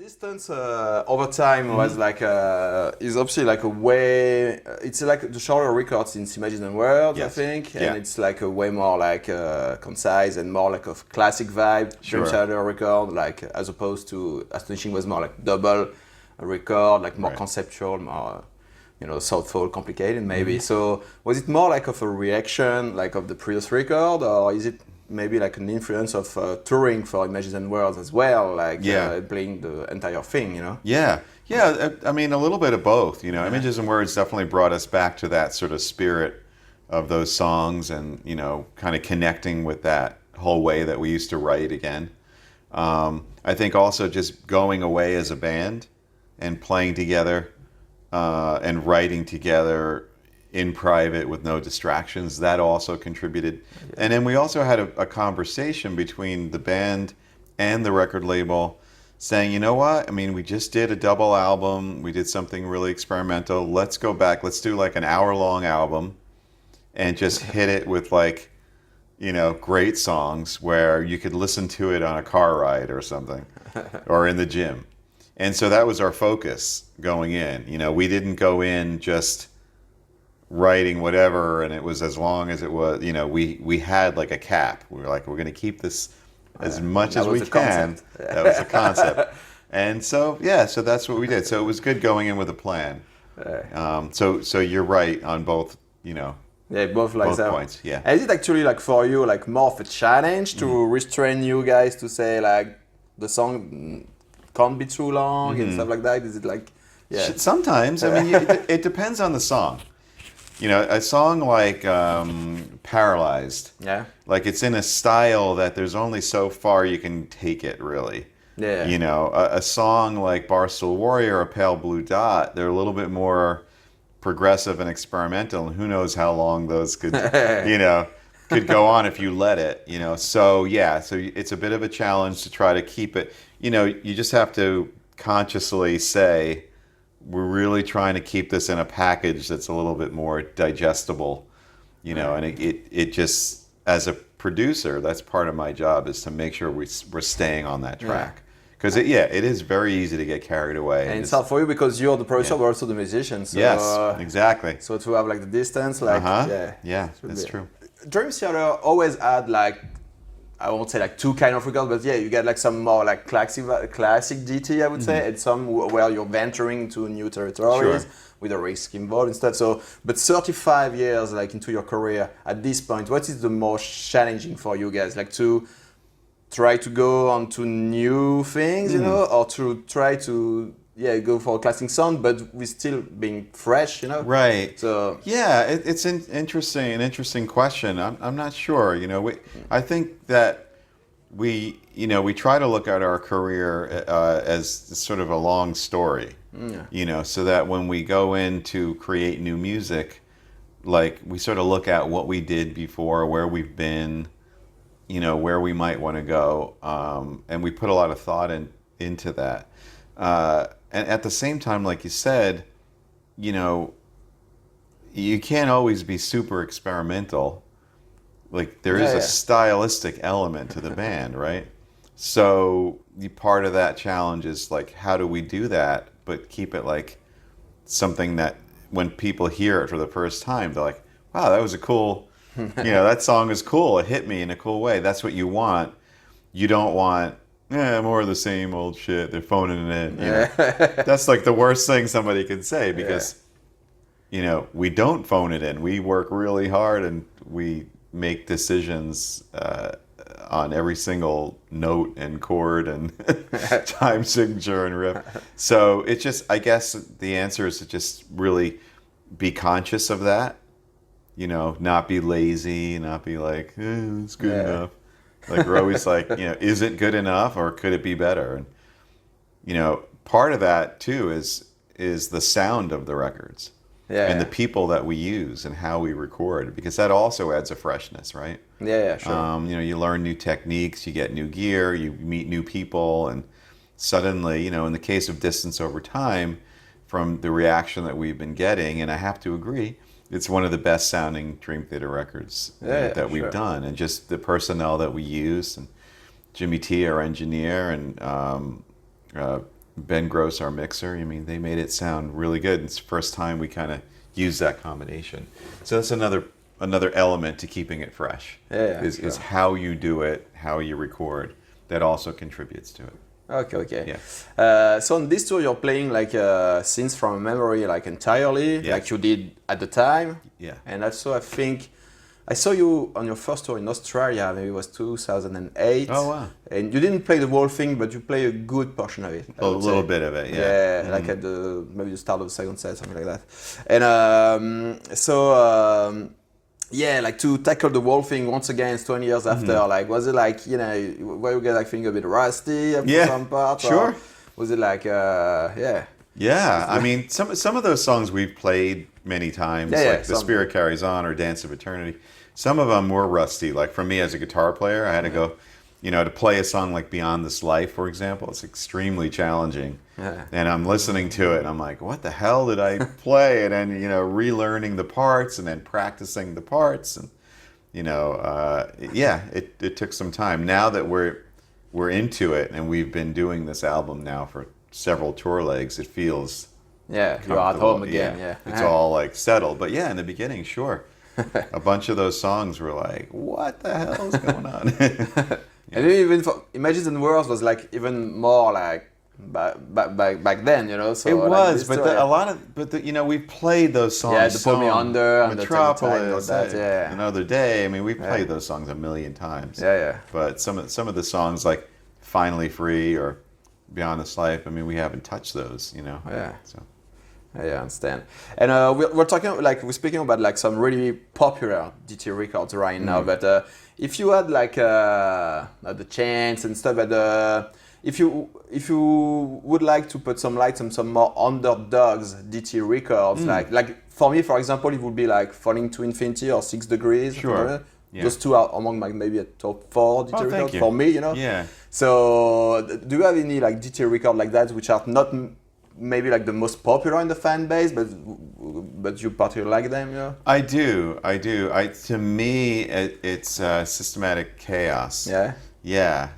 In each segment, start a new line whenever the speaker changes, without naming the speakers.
distance over time was like is obviously like a way. It's like the shorter records in Imagine Worlds, I think, and it's like a way more like concise and more like a classic vibe. Dream Shadow record, like as opposed to Astonishing was more like double record, like more conceptual, more thoughtful, complicated maybe. So was it more like of a reaction, like of the previous record, or is it maybe like an influence of touring for Images and Worlds as well, like playing the entire thing,
Yeah, I mean, a little bit of both, Images and Words definitely brought us back to that sort of spirit of those songs and, kind of connecting with that whole way that we used to write again. I think also just going away as a band and playing together and writing together in private with no distractions, that also contributed. And then we also had a conversation between the band and the record label saying, you know what, I mean, we just did a double album, we did something really experimental, let's go back, let's do like an hour-long album and just hit it with like, great songs where you could listen to it on a car ride or something, or in the gym. And so that was our focus going in. We didn't go in just writing whatever, and it was as long as it was. We had like a cap. We were like, we're going to keep this as much as we can. That was the concept. And so so that's what we did. So it was good going in with a plan. So you're right on both.
Both like that.
Points. Yeah.
And is it actually like for you like more of a challenge to restrain you guys to say like the song can't be too long and stuff like that? Is it like
sometimes? I mean, it depends on the song. A song like Paralyzed, like it's in a style that there's only so far you can take it, really. A song like Barstool Warrior or Pale Blue Dot, they're a little bit more progressive and experimental, and who knows how long those could, could go on if you let it, So it's a bit of a challenge to try to keep it. You just have to consciously say, we're really trying to keep this in a package that's a little bit more digestible, and it just, as a producer, that's part of my job, is to make sure we're staying on that track. Because it is very easy to get carried away.
And it's hard for you because you're the producer but also the musician. So,
yes, exactly.
So to have like the distance, like
that's true.
Dream Theater always had like, I won't say like two kind of records, but you get like some more like classic DT, I would say, and some where you're venturing into new territories with a risk involved and stuff. So, but 35 years like into your career at this point, what is the most challenging for you guys? Like to try to go on to new things, or to try to go for a classic sound, but we still being fresh,
Right.
So
it's an interesting question. I'm not sure. I think that we try to look at our career as sort of a long story. So that when we go in to create new music, like we sort of look at what we did before, where we've been, where we might want to go, and we put a lot of thought into that. And at the same time, like you said, you can't always be super experimental. Like there is a stylistic element to the band, right? So part of that challenge is like, how do we do that, but keep it like something that when people hear it for the first time, they're like, wow, that was a cool, that song is cool. It hit me in a cool way. That's what you want. You don't want, more of the same old shit. They're phoning it in. That's like the worst thing somebody can say because, we don't phone it in. We work really hard and we make decisions on every single note and chord and time signature and riff. So it's just, I guess the answer is to just really be conscious of that, not be lazy, not be like, it's good enough. Like we're always like, is it good enough or could it be better? And, part of that too is the sound of the records and the people that we use and how we record, because that also adds a freshness, right?
Sure.
You learn new techniques, you get new gear, you meet new people, and suddenly, in the case of Distance Over Time, from the reaction that we've been getting, and I have to agree, it's one of the best sounding Dream Theater records that we've done, and just the personnel that we use, and Jimmy T, our engineer, and Ben Gross, our mixer, I mean, they made it sound really good. It's the first time we kind of used that combination. So that's another element to keeping it fresh. Is how you do it, how you record. That also contributes to it.
Okay.
Yeah.
So on this tour, you're playing like scenes from memory, like entirely, like you did at the time.
Yeah.
And also, I think I saw you on your first tour in Australia. Maybe it was 2008.
Oh wow!
And you didn't play the whole thing, but you play a good portion of it.
A little bit of it, yeah.
Yeah, like at maybe the start of the second set, something like that. And yeah, like to tackle the whole thing once again, 20 years after, like, was it like, were you guys like feeling a bit rusty after some parts?
Sure.
Was it like, yeah?
Yeah, I mean, some of those songs we've played many times, like The Spirit Carries On or Dance of Eternity. Some of them were rusty. Like for me as a guitar player, I had to go, to play a song like Beyond This Life, for example, it's extremely challenging.
Yeah.
And I'm listening to it and I'm like, what the hell did I play? And then, relearning the parts and then practicing the parts. And, it took some time. Now that we're into it and we've been doing this album now for several tour legs, it feels
you're at home again.
It's all like settled. But yeah, in the beginning, sure. A bunch of those songs were like, what the hell is going on?
And even for Images and Words was like even more like back then, So
it was,
like
but we've played those songs.
Yeah, the Put Me Under,
Metropolis,
that,
Another Day. I mean, we've played those songs a million times.
Yeah.
But some of the songs like Finally Free or Beyond This Life, I mean, we haven't touched those,
Yeah.
So.
Yeah, I understand. And we're speaking about like some really popular DT records right now. But if you had like not the chance and stuff, but if you would like to put some light on some more underdogs DT records, like for me, for example, it would be like Falling to Infinity or 6 Degrees.
Sure. Yeah.
Those two are among like maybe a top 4 DT records for me,
Yeah.
So do you have any like DT record like that which are not maybe like the most popular in the fan base, but you particularly like them,
I do. To me, it's Systematic Chaos.
Yeah.
Yeah.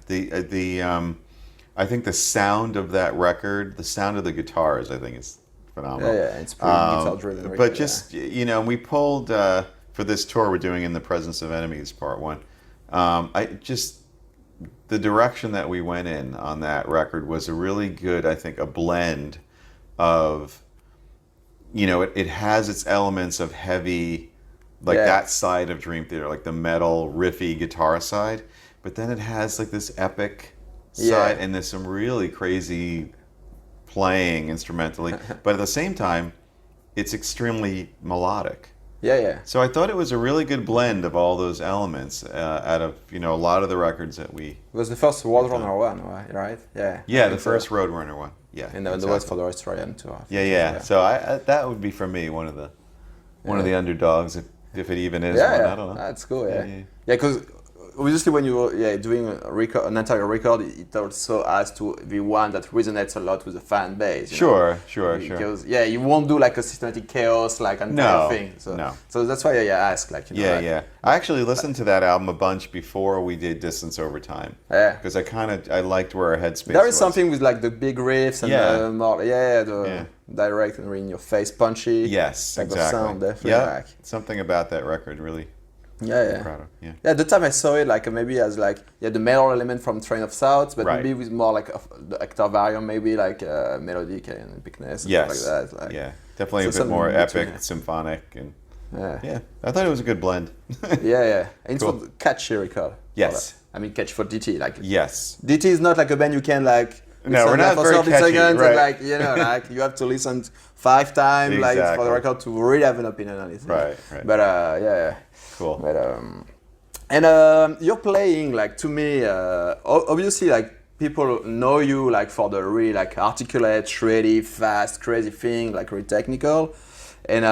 I think the sound of that record, the sound of the guitars, I think is phenomenal.
Yeah, it's pretty guitar driven.
But just we pulled for this tour we're doing In the Presence of Enemies Part 1. The direction that we went in on that record was a really good, I think, a blend of, it has its elements of heavy, like that side of Dream Theater, like the metal, riffy guitar side, but then it has like this epic side and there's some really crazy playing instrumentally, but at the same time, it's extremely melodic.
Yeah.
So I thought it was a really good blend of all those elements out of a lot of the records that we.
It was the first Roadrunner one, right? Yeah.
Yeah, the first Roadrunner one. Yeah.
And then the was for the Australian tour.
Yeah. So I that would be for me one of the underdogs if it even is one. I don't know.
That's cool. Yeah. Because obviously when you're doing an entire record, it also has to be one that resonates a lot with the fan base.
Sure.
Because you won't do like a Systematic Chaos like entire thing. So that's why I ask like.
I actually listened to that album a bunch before we did Distance Over Time.
Yeah.
Because I liked where our headspace was.
There is something with like the big riffs and more direct and in your face punchy.
Yes,
type
exactly.
Of sound, definitely.
Yeah. Something about that record really.
Yeah.
Proud of. Yeah.
At the time I saw it like maybe as like the metal element from Train of Thoughts, but maybe with more like the Hector variant, maybe like melodic and epicness and stuff like that.
Definitely a bit more epic, symphonic, and I thought it was a good blend.
And it's for catchy record.
Yes.
I mean catchy for DT like.
Yes.
DT is not like a band you can like.
No, we're not very catchy,
seconds
right?
And like you have to listen 5 times like for the record to really have an opinion on it.
Right.
But
Cool.
But and you're playing like to me obviously like people know you like for the really like articulate, shreddy, fast, crazy thing like really technical, and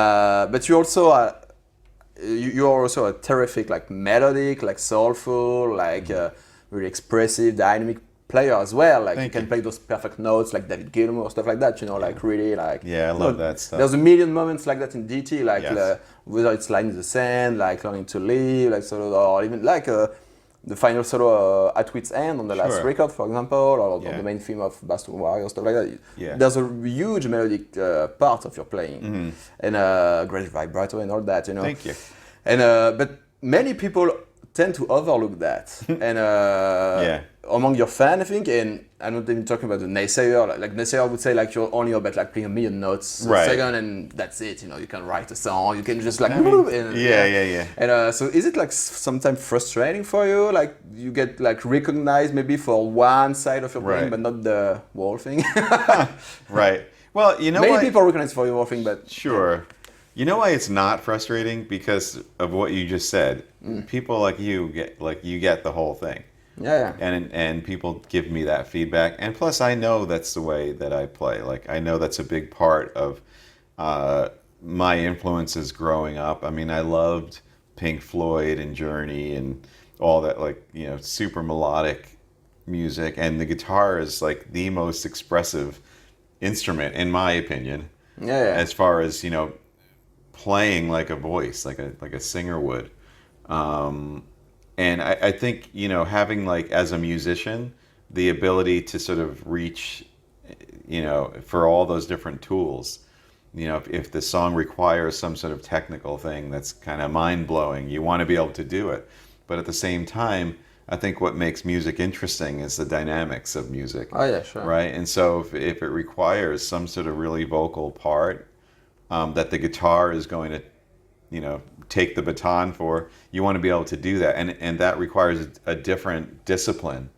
but you also you're also a terrific like melodic, like soulful, like really expressive, dynamic player as well. Like you can play those perfect notes like David Gilmour, stuff like that. Like really like.
Yeah, I love that stuff.
There's a million moments like that in DT, like whether it's Line in the Sand, like Learning to Live, like sort of, or even like the final solo at Wit's End on the last record, for example, or the main theme of Boston Warrior, stuff like that.
Yeah.
There's a huge melodic part of your playing, and great vibrato and all that, you know.
Thank you.
And but many people tend to overlook that, and among your fans, I think, and I'm not even talking about the naysayer. Like naysayer would say, like you're only about like playing 1 million notes a second, and that's it. You know, you can write a song, you can just like, And so, is it like sometimes frustrating for you? Like you get like recognized maybe for one side of your playing, but not the whole thing.
Right. Well, you know,
many people recognize for your whole thing, but
sure. You know why it's not frustrating? Because of what you just said. People like you get the whole thing.
Yeah.
And people give me that feedback. And plus, I know that's the way that I play. Like, I know that's a big part of my influences growing up. I mean, I loved Pink Floyd and Journey and all that, like, you know, super melodic music. And the guitar is like the most expressive instrument, in my opinion.
Yeah.
As far as, you know, playing like a voice, like a singer would. And I think, you know, having like as a musician, the ability to sort of reach, you know, for all those different tools, you know, if the song requires some sort of technical thing that's kind of mind blowing, you want to be able to do it. But at the same time, I think what makes music interesting is the dynamics of music.
Oh yeah, sure.
Right. And so if it requires some sort of really vocal part, that the guitar is going to, you know, take the baton for, you want to be able to do that. And that requires a different discipline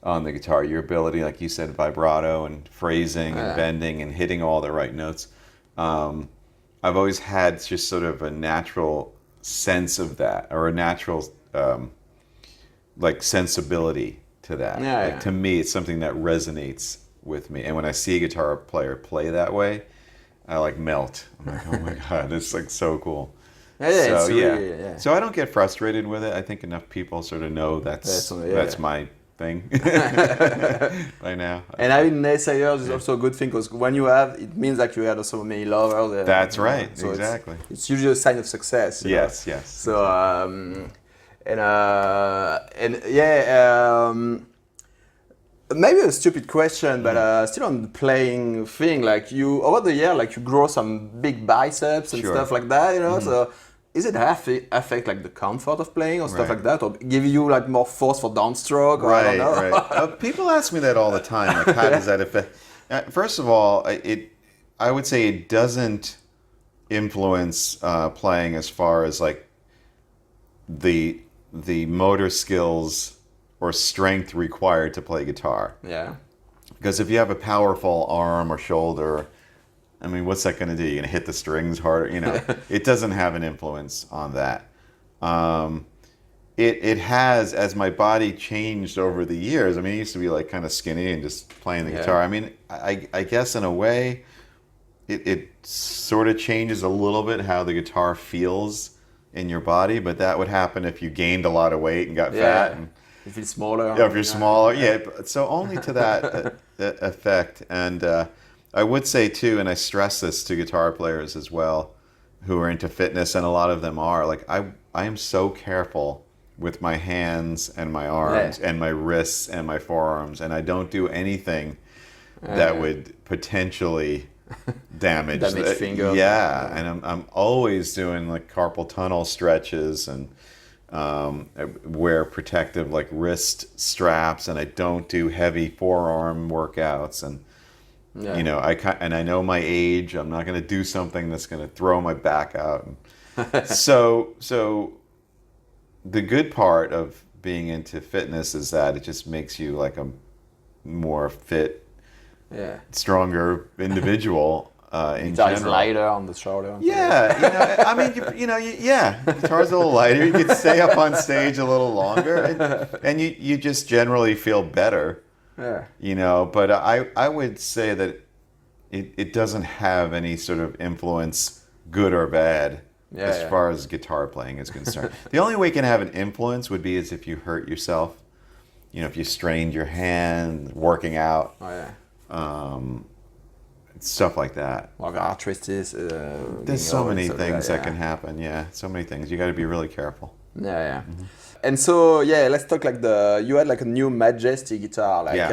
on the guitar. Your ability, like you said, vibrato and phrasing and bending and hitting all the right notes. I've always had just sort of a natural sense of that, or a natural like sensibility to that. Like, to me, it's something that resonates with me. And when I see a guitar player play that way, I like melt. I'm like, oh my God, it's like so cool. So I don't get frustrated with it. I think enough people sort of know that's my thing by now.
And having naysayers is also a good thing, because when you have, it means like you had so many lovers.
That's right, so exactly.
It's usually a sign of success.
Yes.
So maybe a stupid question, but still on the playing thing, like you over the year, like you grow some big biceps and stuff like that, you know. So is it affect like the comfort of playing or stuff like that, or give you like more force for downstroke? Or I don't know.
Right. People ask me that all the time. Like, how does that affect? First of all, I would say it doesn't influence playing as far as like the motor skills or strength required to play guitar.
Yeah.
Because if you have a powerful arm or shoulder, I mean, what's that going to do? You're going to hit the strings harder? You know, it doesn't have an influence on that. It has, as my body changed over the years. I mean, I used to be like kind of skinny and just playing the guitar. I mean, I guess in a way, it sort of changes a little bit how the guitar feels in your body, but that would happen if you gained a lot of weight and got fat. And,
if you're smaller.
Yeah, if you're smaller, so only to that effect. And I would say too, and I stress this to guitar players as well, who are into fitness, and a lot of them are, like I am so careful with my hands and my arms and my wrists and my forearms, and I don't do anything that would potentially damage
finger.
Yeah, and I'm always doing like carpal tunnel stretches and wear protective like wrist straps, and I don't do heavy forearm workouts, and you know, I know my age. I'm not going to do something that's going to throw my back out. So the good part of being into fitness is that it just makes you like a more fit, stronger individual. In general,
it's lighter on the shoulder.
Yeah, you know, I mean, the guitar's a little lighter. You can stay up on stage a little longer, and you just generally feel better.
Yeah.
You know, but I would say that it doesn't have any sort of influence, good or bad, as far as guitar playing is concerned. The only way it can have an influence would be as if you hurt yourself. You know, if you strained your hand working out.
Oh yeah.
Stuff like that.
Like arthritis.
There's so many things that can happen. Yeah, so many things. You got to be really careful.
Yeah, yeah. And so yeah, let's talk like you had like a new Majesty guitar like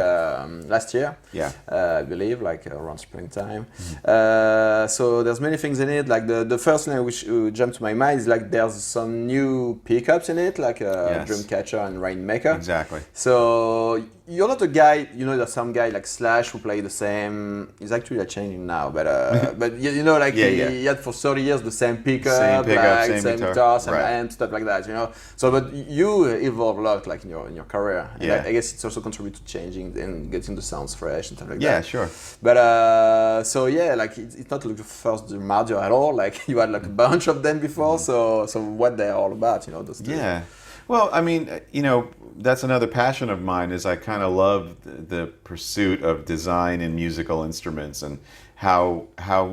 last year.
Yeah.
I believe like around springtime. So there's many things in it. Like the first thing which jumped to my mind is like there's some new pickups in it, like Dreamcatcher and Rainmaker.
Exactly.
So you're not a guy, you know, there's some guy like Slash who play the same. He's actually like changing now, but but you know, like he had for 30 years the same pickup, like, same guitar, same amp, stuff like that, you know. So but you evolve a lot, like in your career. And I guess it's also contribute to changing and getting the sounds fresh and stuff like that.
Yeah, sure.
But so yeah, like it's not like the first DiMarzio at all. Like you had like a bunch of them before. So what they're all about, you know, those two.
Yeah. Well, I mean, you know, that's another passion of mine is I kind of love the pursuit of design in musical instruments and how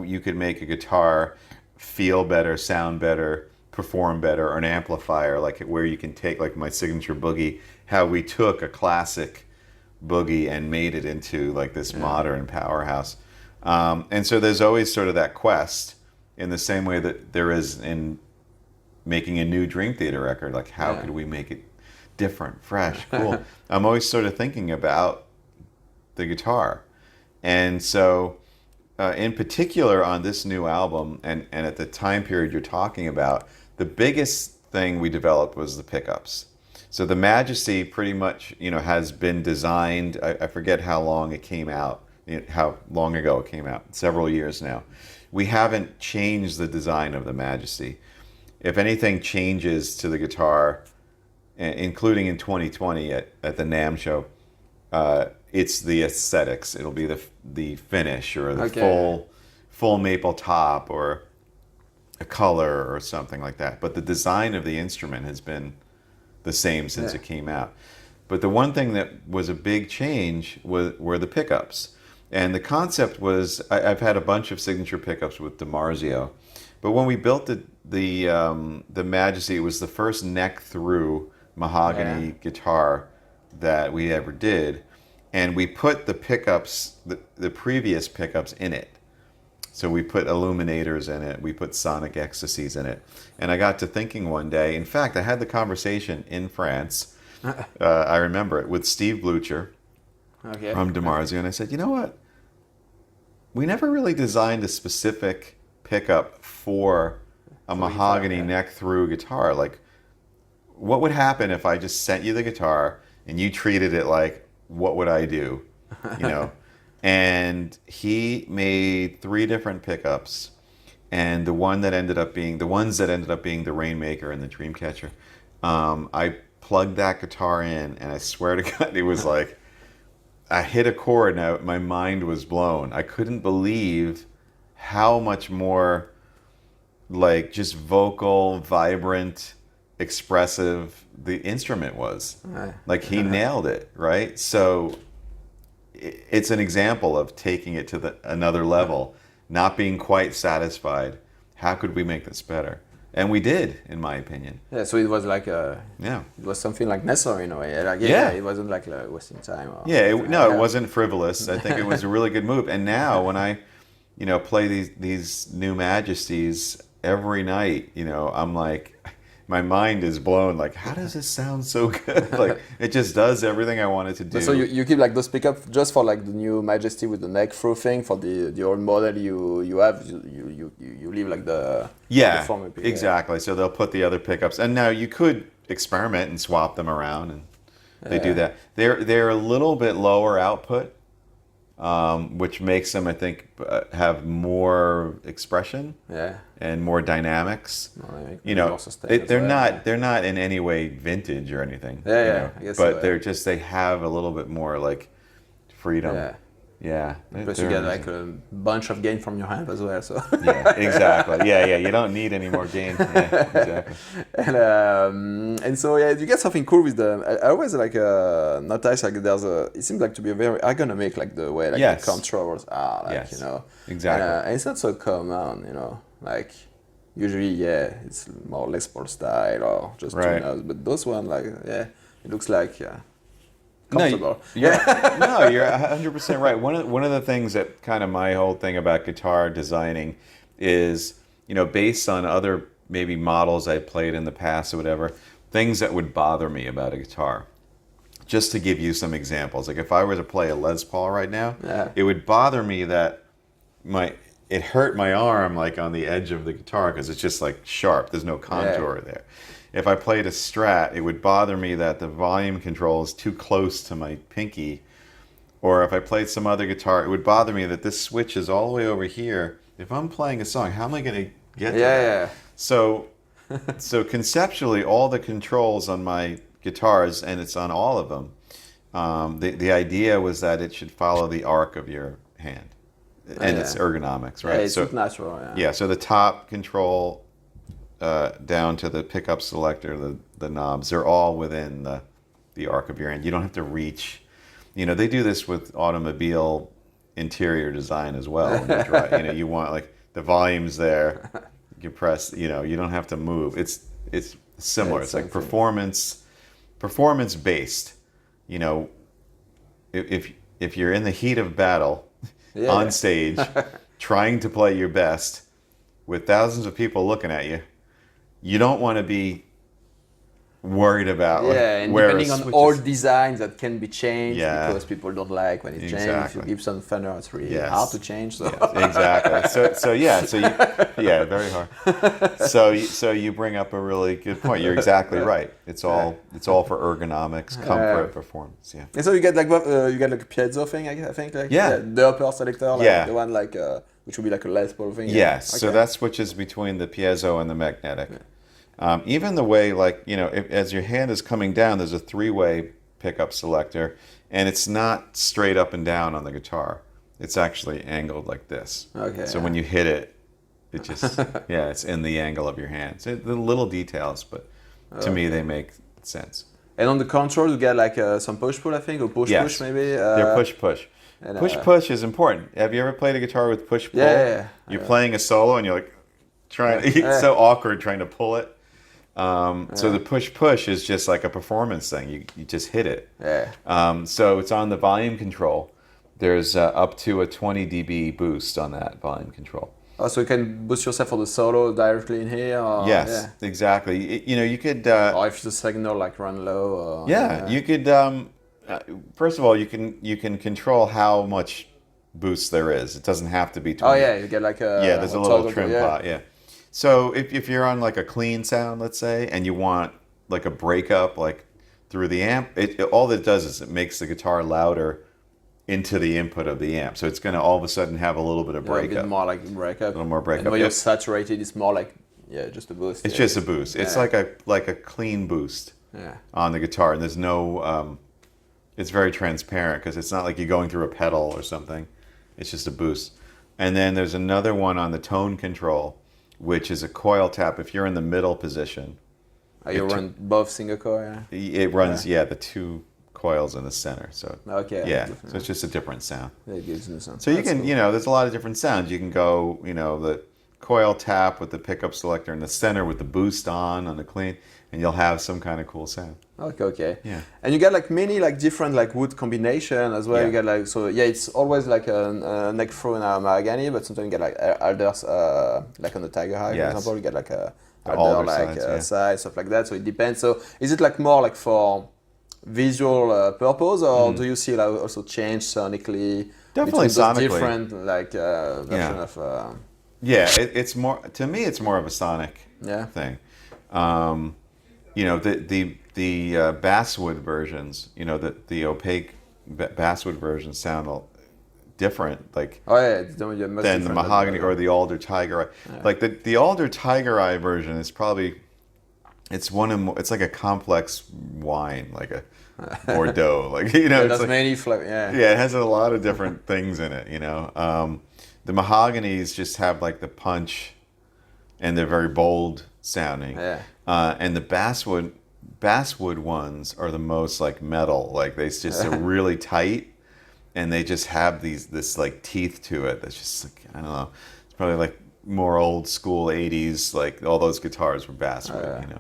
you could make a guitar feel better, sound better, perform better, or an amplifier, like where you can take like my signature Boogie, how we took a classic Boogie and made it into like this modern powerhouse. And so there's always sort of that quest in the same way that there is in making a new Dream Theater record, like how could we make it different, fresh, cool. I'm always sort of thinking about the guitar. And so in particular on this new album and at the time period you're talking about, the biggest thing we developed was the pickups. So the Majesty pretty much, you know, has been designed, I forget how long it came out, how long ago it came out, several years now. We haven't changed the design of the Majesty. If anything changes to the guitar, including in 2020 at the NAMM show, it's the aesthetics. It'll be the finish or the full maple top or a color or something like that. But the design of the instrument has been the same since it came out. But the one thing that was a big change were the pickups. And the concept was, I've had a bunch of signature pickups with DiMarzio, but when we built the Majesty, it was the first neck-through mahogany guitar that we ever did, and we put the pickups, the previous pickups in it. So we put illuminators in it, we put sonic ecstasies in it, and I got to thinking one day, in fact, I had the conversation in France, I remember it, with Steve Blucher from DiMarzio, and I said, you know what? We never really designed a specific pickup for a mahogany neck-through guitar. Like, what would happen if I just sent you the guitar and you treated it like, what would I do? You know? And he made 3 different pickups, and the ones that ended up being the Rainmaker and the Dreamcatcher, I plugged that guitar in, and I swear to God, it was like, I hit a chord and my mind was blown. I couldn't believe how much more like just vocal, vibrant, expressive the instrument was. Like he nailed it, right? So it's an example of taking it to another level, not being quite satisfied. How could we make this better? And we did, in my opinion.
Yeah, so it was like it was something like necessary in a way. Like, it wasn't like wasting time. Or
it wasn't frivolous. I think it was a really good move. And now when I, you know, play these new Majesties every night, you know, I'm like, my mind is blown. Like, how does this sound so good? Like, it just does everything I want it to do.
So you keep like those pickups just for like the new Majesty with the neck through thing. For the old model you have, you leave like the former pickup.
Exactly. So they'll put the other pickups, and now you could experiment and swap them around, and they do that. They're a little bit lower output, which makes them, I think, have more expression and more dynamics. You know, they're not in any way vintage or anything. You know,
I guess
but they have a little bit more like freedom.
Plus you get like a bunch of gain from your hand as well. So
exactly. You don't need any more gain. Exactly.
And so you get something cool with them. I always like notice like it seems like to be a very ergonomic like the way like the controls are like you know
exactly.
And it's not so common, you know, like usually it's more Les Paul style or just tuners, but those one like it looks like comfortable.
You're 100% right. One of the things that kind of my whole thing about guitar designing is, you know, based on other maybe models I played in the past or whatever, things that would bother me about a guitar. Just to give you some examples, like if I were to play a Les Paul right now, it would bother me that it hurt my arm like on the edge of the guitar because it's just like sharp. There's no contour there. If I played a Strat, it would bother me that the volume control is too close to my pinky. Or if I played some other guitar, it would bother me that this switch is all the way over here. If I'm playing a song, how am I going to get to that? So conceptually, all the controls on my guitars, and it's on all of them, the idea was that it should follow the arc of your hand and its ergonomics, right?
It's natural.
So the top control down to the pickup selector, the knobs, they're all within the arc of your hand. You don't have to reach. They do this with automobile interior design as well. When you drive, you want like the volume's there. You press. You don't have to move. It's similar. It's like performance based. If you're in the heat of battle on stage, trying to play your best with thousands of people looking at you, you don't want to be worried about
and
where
depending on old designs that can be changed because people don't like when it's changed. If you give some Fender, it's really hard to change. So.
Exactly. So very hard. So you bring up a really good point. You're exactly right. It's all for ergonomics, comfort, performance. Yeah.
And so you get like a piezo thing, I think. Like, the upper selector, like the one like which would be like a Les Paul thing.
Yes. So that switches between the piezo and the magnetic. Even the way, like, as your hand is coming down, there's a 3-way pickup selector, and it's not straight up and down on the guitar. It's actually angled like this.
Okay.
So when you hit it, it just, it's in the angle of your hand. So the little details, but to me, they make sense.
And on the control, you get like some push-pull, I think, or push-push maybe?
They're push-push. Push-push is important. Have you ever played a guitar with push-pull?
Yeah.
You're playing a solo, and you're like, it's so awkward trying to pull it. So the push is just like a performance thing. You just hit it. So it's on the volume control. There's up to a 20 dB boost on that volume control.
Oh, so you can boost yourself for the solo directly in here? Or,
yes, exactly. You could...
or if the signal like run low? Or,
you could... first of all, you can control how much boost there is. It doesn't have to be 20.
Oh, yeah, you get like a...
there's a little trim pot, So if you're on like a clean sound, let's say, and you want like a breakup like through the amp, all it does is it makes the guitar louder into the input of the amp. So it's going to all of a sudden have a little bit of breakup.
A bit more like breakup.
A little more breakup.
And when you're saturated, it's more like just a boost.
It's just a boost. It's like a clean boost on the guitar, and there's no. It's very transparent because it's not like you're going through a pedal or something. It's just a boost. And then there's another one on the tone control, which is a coil tap if you're in the middle position.
You run both single coil?
It runs, the 2 coils in the center. So so it's just a different sound.
It gives you the sound.
So you can, there's a lot of different sounds. You can go, the coil tap with the pickup selector in the center with the boost on the clean, and you'll have some kind of cool sound. Okay. Yeah.
And you get like many like different like wood combination as well. You get like it's always like a neck through in a mahogany, but sometimes you get like alders like on the Tiger High, for example. You get like a alder like size, stuff like that. So it depends. So is it like more like for visual purpose, or do you see like also change sonically?
Definitely sonically.
Different like version of.
It's more, to me, it's more of a sonic thing. The basswood versions, the opaque basswood versions sound different, like than the mahogany or the alder tiger eye. Like the alder tiger eye version is probably it's like a complex wine, like a Bordeaux, like
there's many flavors.
It has a lot of different things in it. The mahoganies just have like the punch, and they're very bold sounding. And the basswood ones are the most like metal, like they just are really tight, and they just have this like teeth to it. That's just like, I don't know. It's probably like more old school 80s, like all those guitars were basswood,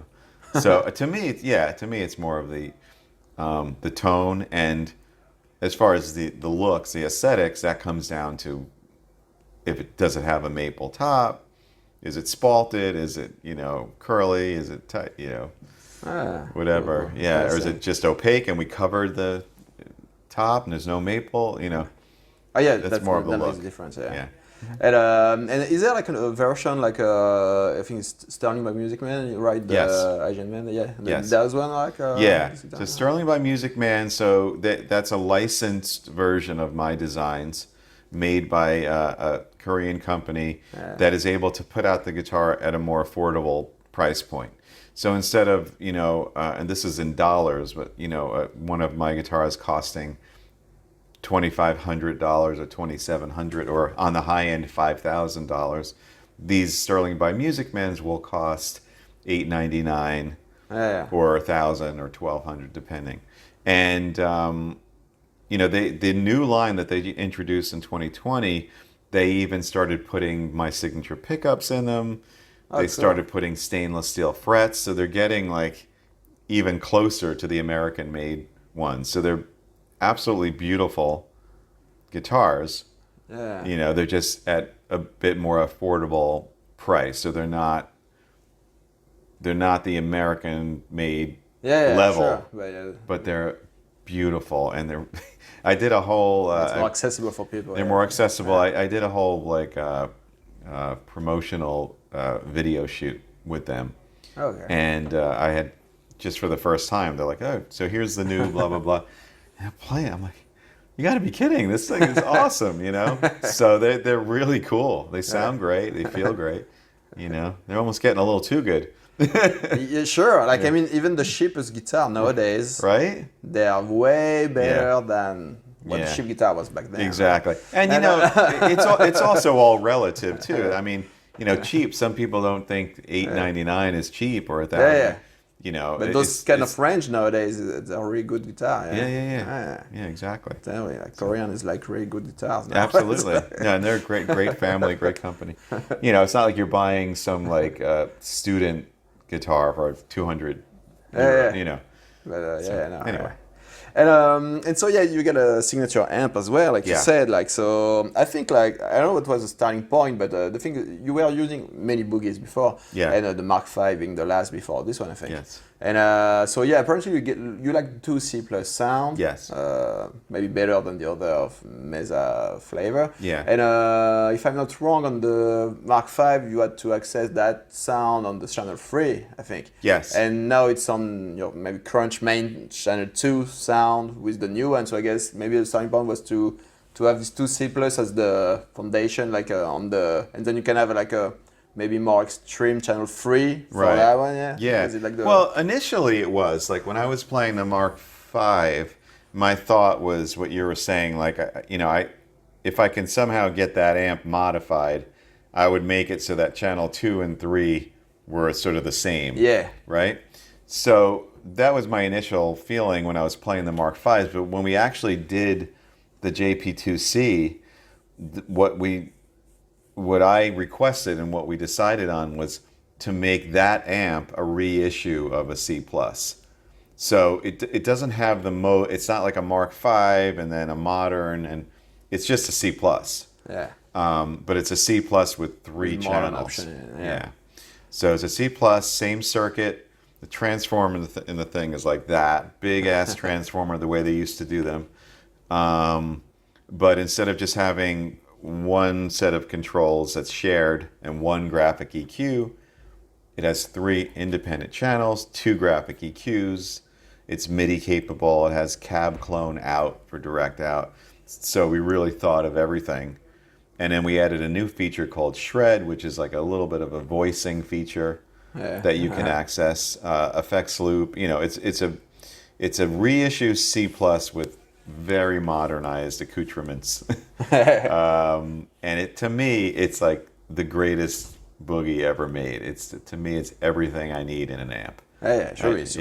So to me, it's more of the tone, and as far as the looks, the aesthetics, that comes down to does it have a maple top? Is it spalted? Is it, curly? Is it tight? whatever.
Cool.
Yeah, or is it just opaque and we covered the top and there's no maple? You know.
Oh yeah,
that's more of a
that
look.
makes a difference. Yeah.
Yeah.
And is there like a version like I think it's Sterling by Music Man, right? The
Yes.
Asian Man, yeah.
Yes.
That was one like.
Yeah. So Sterling by Music Man. So that's a licensed version of my designs, made by a Korean company that is able to put out the guitar at a more affordable price point. So instead of and this is in dollars, but one of my guitars costing $2,500 or $2,700, or on the high end $5,000. These Sterling by Music Men's will cost $899 or $1,000 or $1,200 depending. And the new line that they introduced in 2020, they even started putting my signature pickups in them. They started putting stainless steel frets, so they're getting like even closer to the American made ones. So they're absolutely beautiful guitars.
Yeah.
They're just at a bit more affordable price. So they're not the American made level,
sure.
but they're beautiful, and they're I did a whole
it's more accessible for people.
They're more accessible. I did a whole like promotional video shoot with them.
Okay.
And I had, just for the first time, they're like, oh, so here's the new blah, blah, blah. And I play it. I'm like, you got to be kidding. This thing is awesome, So they're really cool. They sound great. They feel great. They're almost getting a little too good.
Yeah, sure. Like, I mean, even the cheapest guitar nowadays,
right?
They are way better than what the cheap guitar was back then.
Exactly. And, it's also all relative, too. I mean, cheap, some people don't think $899 is cheap or $1,000.
Yeah. But
those
kind of range nowadays, it's a really good guitar.
Yeah, exactly.
Totally, like Korean is like really good guitars now.
Absolutely. Yeah, and they're a great family, great company. It's not like you're buying some like student guitar for 200 euro,
But
anyway.
And so you get a signature amp as well, like you said. Like, so I think like I don't know what was the starting point, but the thing is, you were using many Boogies before, and the Mark V being the last before this one, I think.
Yes.
And apparently you like 2C plus sound.
Yes.
Maybe better than the other Mesa flavor.
Yeah.
And if I'm not wrong, on the Mark V you had to access that sound on the channel 3, I think.
Yes.
And now it's on your maybe Crunch main channel 2 sound with the new one. So I guess maybe the starting point was to have this 2C plus as the foundation, like and then you can have like a maybe more extreme channel 3 for that one,
Yeah.
Is it like
well, initially it was like when I was playing the Mark V, my thought was what you were saying, like if I can somehow get that amp modified, I would make it so that channel 2 and 3 were sort of the same.
Yeah.
Right? So that was my initial feeling when I was playing the Mark Vs, but when we actually did the JP2C, what I requested and what we decided on was to make that amp a reissue of a C+. So it doesn't have it's not like a Mark V and then a modern, and it's just a C+.
Yeah.
But it's a C+ with 3 channels.
Option,
yeah. So it's a C+, same circuit. The transformer in the thing is like that. Big ass transformer, the way they used to do them. But instead of just having one set of controls that's shared and one graphic EQ, it has 3 independent channels, 2 graphic EQs. It's MIDI capable. It has cab clone out for direct out. So we really thought of everything. And then we added a new feature called Shred, which is like a little bit of a voicing feature that you can access. Effects loop. It's a reissue C+ with very modernized accoutrements. And to me, it's like the greatest Boogie ever made. To me, it's everything I need in an amp.
Yeah, sure. It's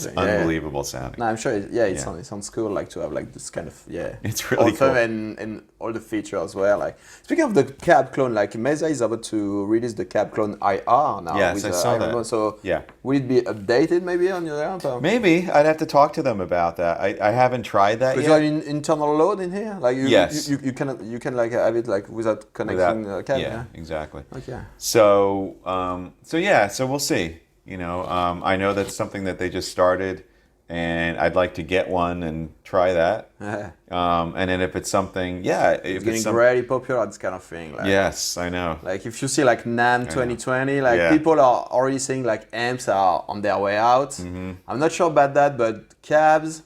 unbelievable sounding.
No, I'm sure. It sounds cool. Like to have like this kind of
It's really cool.
And all the features as well. Like speaking of the cab clone, like Mesa is about to release the cab clone IR now.
Yes, I saw that.
So will it be updated maybe on your amp?
Maybe I'd have to talk to them about that. I haven't tried that yet.
But you have internal load in here. Like you can like have it like without connecting cab.
Yeah, exactly.
Okay.
So we'll see. I know that's something that they just started, and I'd like to get one and try that. And then if it's something,
it's getting really popular, this kind of thing. Like,
yes, I know.
Like if you see like NAMM 2020, like people are already saying like amps are on their way out.
Mm-hmm.
I'm not sure about that, but cabs,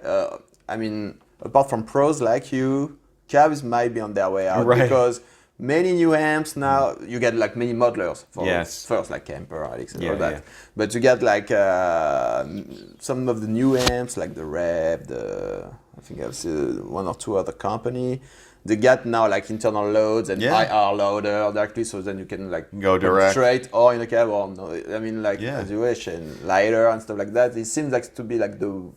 I mean, apart from pros like you, cabs might be on their way out because many new amps now, you get like many modelers for first, like Kemper, Alex, and all that. Yeah. But you get like some of the new amps, like the Rep, I think I've seen one or two other company. They get now like internal loads and IR loader directly, so then you can like
go direct
straight or in a cab or no. I mean, like as you wish, and lighter and stuff like that. It seems like to be like the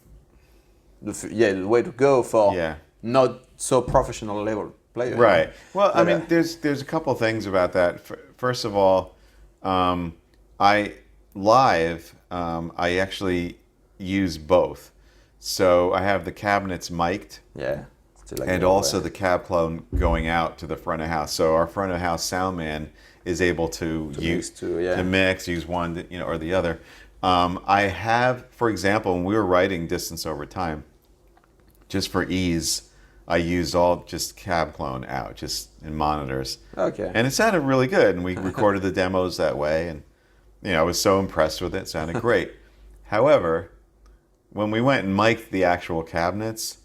way to go for not so professional level player.
Right. Well, I mean, there's a couple things about that. First of all, I actually use both. So I have the cabinets mic'd.
Yeah. Like
and also the cab clone going out to the front of house. So our front of house sound man is able to mix, use one, or the other. I have, for example, when we were writing Distance Over Time, just for ease, I used all just cab clone out, just in monitors.
Okay.
And it sounded really good, and we recorded the demos that way, and I was so impressed with it. It sounded great. However, when we went and mic'd the actual cabinets,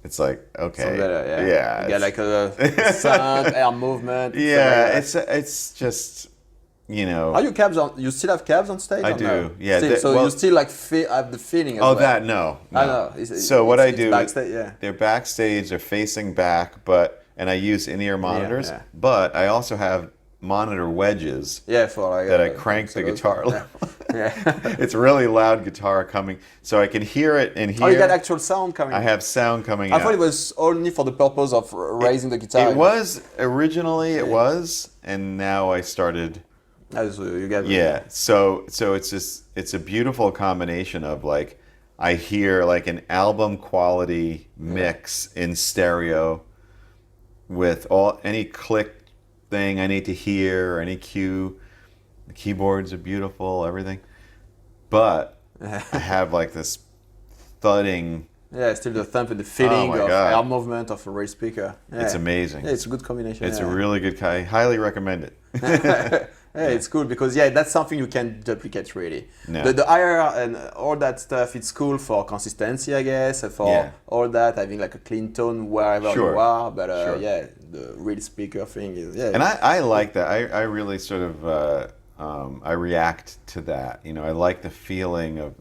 it's like, okay,
you get like a sound, air movement.
Yeah, it's just,
Are you cabs on? You still have cabs on stage?
I
or
do.
No?
Yeah.
So you still like have the feeling. As well.
No.
I know.
So what I do?
Backstage,
they're backstage. They're facing back, and I use in-ear monitors.
Yeah.
But I also have monitor wedges.
Yeah, for like
that I crank the guitar.
Yeah.
It's really loud guitar coming, so I can hear it in here.
Oh, you got actual sound coming.
I have sound coming out.
I thought it was only for the purpose of raising the guitar.
It was originally, and now I started.
You get
So it's a beautiful combination of like I hear like an album quality mix in stereo with any click thing I need to hear or any cue. The keyboards are beautiful, everything. But I have like this thudding.
Yeah, still the thump and the feeling of air movement of a raised speaker. Yeah.
It's amazing.
Yeah, it's a good combination.
It's a really good. I highly recommend it.
It's cool because that's something you can duplicate really.
No.
The IR and all that stuff, it's cool for consistency, I guess, for all that, having like a clean tone wherever you are. But the real speaker thing is
And I like that. I really sort of I react to that. I like the feeling of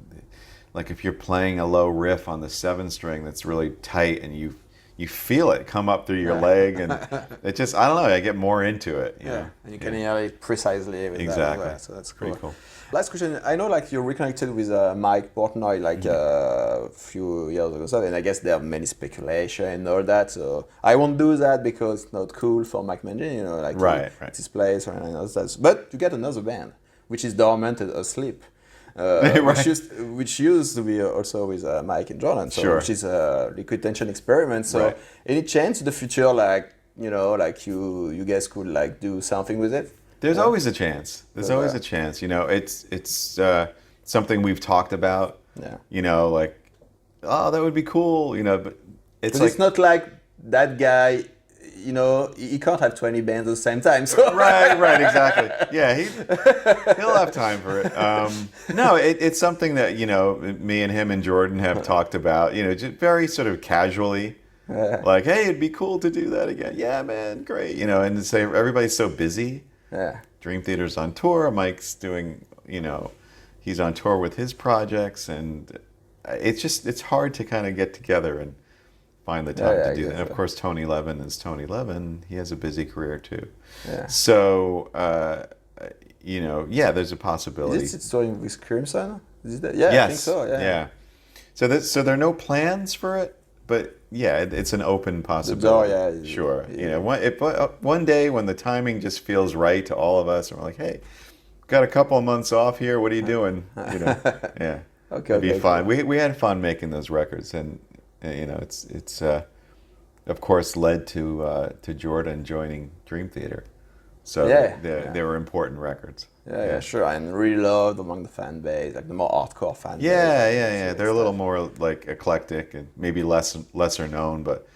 like if you're playing a low riff on the 7-string that's really tight and you feel it come up through your leg, and it just, I don't know, I get more into it.
And you can hear it precisely with
exactly.
that. So that's cool.
Pretty cool.
Last question. I know like you're reconnected with Mike Portnoy like a few years ago, and I guess there are many speculation and all that. So I won't do that because it's not cool for Mike Mangin, like his place or anything else. But you get another band which is dormant and asleep. Which used to be also with Mike and Jordan, which is a Liquid Tension experiment. So any chance in the future, like like you guys could like do something with it?
There's always a chance. There's always a chance. It's something we've talked about.
Yeah.
Like, oh, that would be cool. But
it's not like that guy. He can't have 20 bands at the same time. So.
Right, exactly. Yeah, he'll have time for it. No, it's something that, me and him and Jordan have talked about, just very sort of casually. Like, hey, it'd be cool to do that again. Yeah, man, great. And to say everybody's so busy.
Yeah.
Dream Theater's on tour. Mike's doing, he's on tour with his projects. And it's hard to kind of get together and find the time to do that. And of course, Tony Levin is Tony Levin. He has a busy career too.
Yeah.
So, there's a possibility.
Is it starting with Crimson? Is that? Yeah,
yes.
I think so. Yeah.
So there are no plans for it, but it's an open possibility. Sure. One day when the timing just feels right to all of us, and we're like, hey, got a couple of months off here. What are you doing? Yeah.
Okay.
It'd be fun. We had fun making those records, and it's of course led to Jordan joining Dream Theater. So
Yeah,
they were important records.
Yeah, sure, and really loved among the fan base, like the more hardcore fan base.
Yeah. They're a little more like eclectic and maybe lesser known, but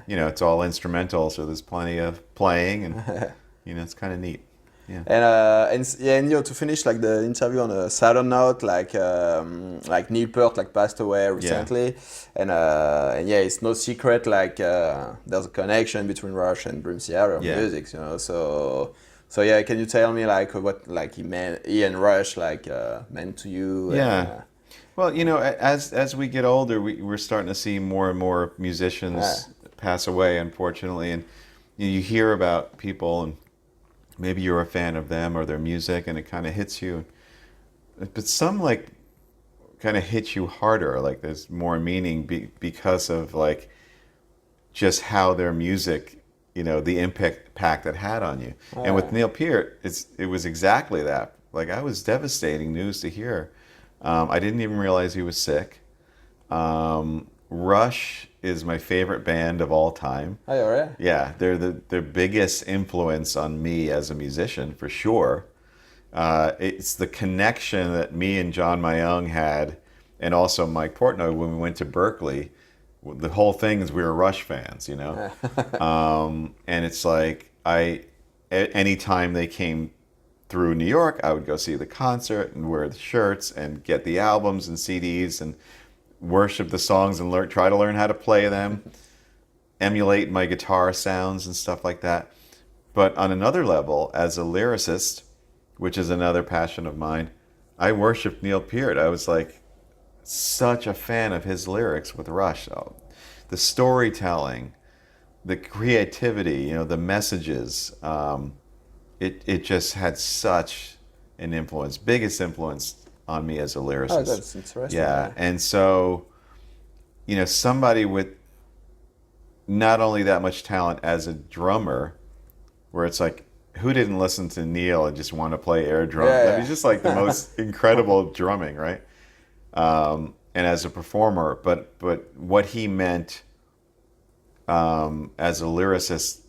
you know, it's all instrumental, so there's plenty of playing, and you know, it's kind of neat. Yeah.
And you know, to finish like the interview on a sadder note, like Neil Peart like passed away recently, and yeah, it's no secret like there's a connection between Rush and Dream Theater music, you know. So yeah, can you tell me like what like he and Rush like meant to you?
Yeah. Well, you know, as we get older, we're starting to see more and more musicians pass away, unfortunately, and you hear about people, and maybe you're a fan of them or their music, and it kind of hits you. But some like kind of hit you harder, like there's more meaning because of like just how their music, you know, the impact it had on you. And with Neil Peart, it was exactly that. Like, I was devastating news to hear. I didn't even realize he was sick. Rush is my favorite band of all time.
Oh, yeah, right?
Yeah, they're the biggest influence on me as a musician, for sure. It's the connection that me and John Myung had, and also Mike Portnoy when we went to Berkeley. The whole thing is we were Rush fans, you know? And it's like, anytime they came through New York, I would go see the concert and wear the shirts and get the albums and CDs and worship the songs and try to learn how to play them, emulate my guitar sounds and stuff like that. But on another level, as a lyricist, which is another passion of mine, I worshiped Neil Peart. I was like such a fan of his lyrics with Rush. The storytelling, the creativity, you know, the messages, it just had such an influence, biggest influence on me as a lyricist.
Oh, that's interesting.
Yeah, and so, you know, somebody with not only that much talent as a drummer, where it's like, who didn't listen to Neil and just want to play air drum? I mean, just like the most incredible drumming, right? And as a performer, but what he meant as a lyricist,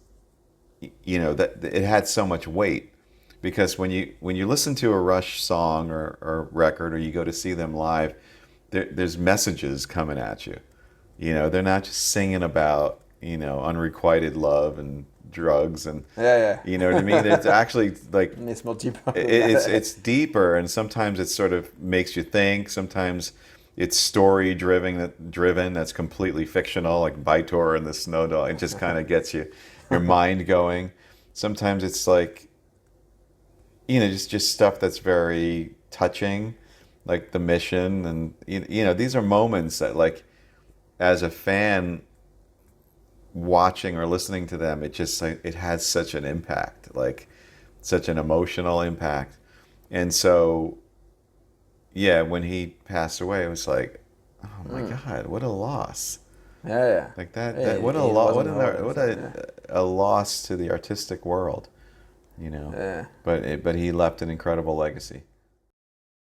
you know, that it had so much weight. Because when you listen to a Rush song or record, or you go to see them live, there's messages coming at you. You know, they're not just singing about, you know, unrequited love and drugs and you know what I mean. It's actually like
it's more deeper.
It's deeper, and sometimes it sort of makes you think. Sometimes it's story driven that's completely fictional, like Vitor and the Snow Dog. It just kind of gets your mind going. Sometimes it's like, you know, just stuff that's very touching, like The Mission, and you know, these are moments that, like, as a fan watching or listening to them, it just like it has such an impact, like such an emotional impact. And so, yeah, when he passed away, it was like, oh my God, what a loss! Like that what a loss to the artistic world. You know, but he left an incredible legacy.